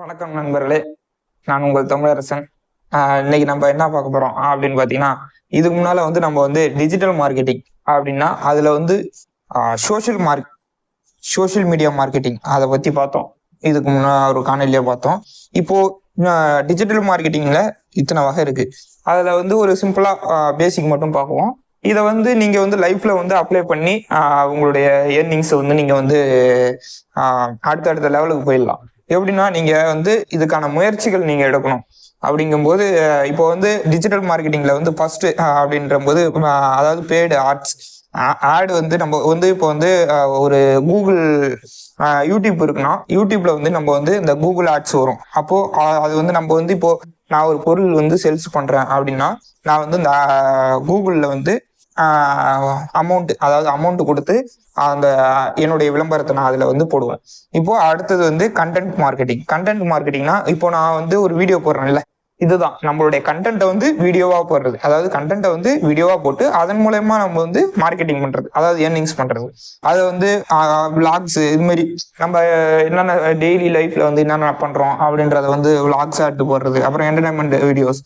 வணக்கம் நண்பர்களே, நான் உங்கள் தமிழரசன். இன்னைக்கு நம்ம என்ன பார்க்க போறோம் அப்படின்னு பார்த்தீங்கன்னா, இதுக்கு முன்னால வந்து நம்ம வந்து டிஜிட்டல் மார்க்கெட்டிங் அப்படின்னா அதுல வந்து சோஷியல் மீடியா மார்க்கெட்டிங் அதை பத்தி பார்த்தோம். இதுக்கு முன்னா ஒரு காணொலியா பார்த்தோம். இப்போ டிஜிட்டல் மார்க்கெட்டிங்ல இத்தனை வகை இருக்கு. அதுல வந்து ஒரு சிம்பிளா பேசிக் மட்டும் பார்ப்போம். இதை வந்து நீங்க வந்து லைஃப்ல வந்து அப்ளை பண்ணி உங்களுடைய ஏர்னிங்ஸ் வந்து நீங்க வந்து அடுத்தடுத்த லெவலுக்கு போயிடலாம். எப்படின்னா நீங்க வந்து இதுக்கான முயற்சிகள் நீங்க எடுக்கணும். அப்படிங்கும்போது இப்போ வந்து டிஜிட்டல் மார்க்கெட்டிங்ல வந்து ஃபர்ஸ்ட் அப்படின்ற போது அதாவது பெய்டு ஆட் வந்து நம்ம வந்து இப்போ வந்து ஒரு கூகுள் யூடியூப் இருக்குன்னா யூடியூப்ல வந்து நம்ம வந்து இந்த கூகுள் ஆட்ஸ் வரும். அப்போ அது வந்து நம்ம வந்து இப்போ நான் ஒரு பொருள் வந்து சேல்ஸ் பண்றேன் அப்படின்னா நான் வந்து இந்த கூகுள்ல வந்து அமௌண்ட் கொடுத்து அந்த என்னுடைய விளம்பரத்தை நான் அதுல வந்து போடுவேன். இப்போ அடுத்தது வந்து கண்டென்ட் மார்க்கெட்டிங்னா இப்போ நான் வந்து ஒரு வீடியோ போடுறேன்ல, இதுதான் நம்மளுடைய கண்டென்ட்டை வந்து வீடியோவா போடுறது. அதாவது கண்டென்ட்டை வந்து வீடியோவா போட்டு அதன் மூலயமா நம்ம வந்து மார்க்கெட்டிங் பண்றது, அதாவது ஏர்னிங்ஸ் பண்றது. அது வந்து விளாக்ஸ் இது மாதிரி நம்ம என்னென்ன டெய்லி லைஃப்ல வந்து என்னென்ன பண்றோம் அப்படின்றத வந்து விளாக்ஸ் ஆட்டு போடுறது. அப்புறம் என்டர்டைன்மெண்ட் வீடியோஸ்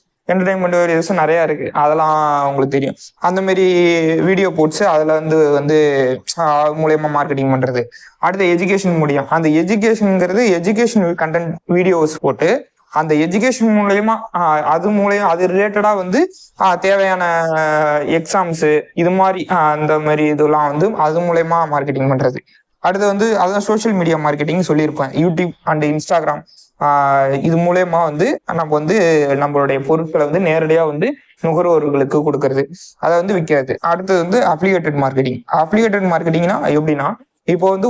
நிறைய இருக்கு, அதெல்லாம் உங்களுக்கு தெரியும். அந்த மாதிரி வீடியோ போட்டு அதுல வந்து மூலயமா மார்க்கெட்டிங் பண்றது. அடுத்த எஜுகேஷன் முடியும். அந்த எஜுகேஷன் கண்டென்ட் வீடியோஸ் போட்டு அந்த எஜுகேஷன் மூலயமா அது ரிலேட்டடா வந்து தேவையான எக்ஸாம்ஸ் இது மாதிரி அந்த மாதிரி இதெல்லாம் வந்து அது மூலயமா மார்க்கெட்டிங் பண்றது. அடுத்து வந்து அதான் சோஷியல் மீடியா மார்க்கெட்டிங் சொல்லியிருப்பேன். யூடியூப் அண்ட் இன்ஸ்டாகிராம் இது மூலயமா வந்து நம்ம வந்து நம்மளுடைய பொருட்களை வந்து நேரடியா வந்து நுகர்வோர்களுக்கு கொடுக்கறது, அதை வந்து விற்கிறது. அடுத்தது வந்து அப்ளிகேட்டட் மார்க்கெட்டிங்னா எப்படின்னா இப்போ வந்து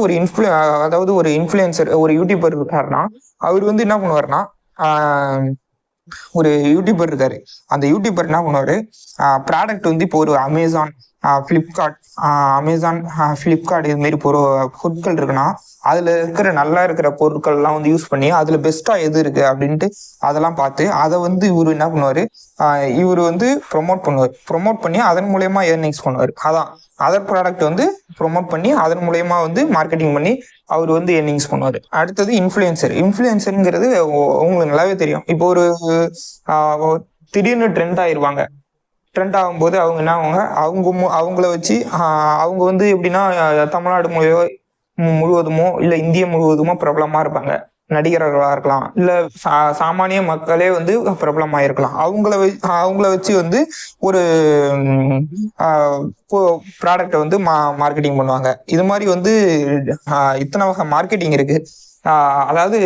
அதாவது ஒரு இன்ஃபுளுசர் ஒரு யூடியூபர் இருக்காருன்னா அவர் வந்து என்ன பண்ணுவாருன்னா ஒரு யூடியூபர் இருக்காரு. அந்த யூடியூபர் என்ன பண்ணுவாரு, ப்ராடக்ட் வந்து இப்போ ஒரு அமேசான் ஃபிளிப்கார்ட் இது மாதிரி பொருட்கள் இருக்குன்னா அதுல நல்லா இருக்கிற பொருட்கள் எல்லாம் வந்து யூஸ் பண்ணி அதுல பெஸ்டா எது இருக்கு அப்படின்ட்டு அதெல்லாம் பார்த்து அதை வந்து இவரு என்ன பண்ணுவாரு, இவரு வந்து ப்ரொமோட் பண்ணி அதன் மூலயமா ஏர்னிங்ஸ் பண்ணுவாரு. அதான் அதர் ப்ராடக்ட் வந்து ப்ரொமோட் பண்ணி அதன் மூலயமா வந்து மார்க்கெட்டிங் பண்ணி அவர் வந்து ஏர்னிங்ஸ் பண்ணுவாரு. அடுத்தது இன்ஃபுளுசர்ங்கிறது உங்களுக்கு நல்லாவே தெரியும். இப்போ ஒரு திடீர்னு ட்ரெண்ட் ஆகும்போது அவங்க என்ன அவங்கள வச்சு அவங்க வந்து எப்படின்னா தமிழ்நாடு முழுவதுமோ இல்ல இந்தியா முழுவதுமோ பிரபலமா இருப்பாங்க. நடிகர்களா இருக்கலாம், இல்ல சாமானிய மக்களே வந்து பிரபலமா இருக்கலாம். அவங்கள வச்சு வந்து ஒரு ப்ராடக்டை வந்து மார்க்கெட்டிங் பண்ணுவாங்க. இது மாதிரி வந்து இத்தனை வகை மார்க்கெட்டிங் இருக்கு. அதாவது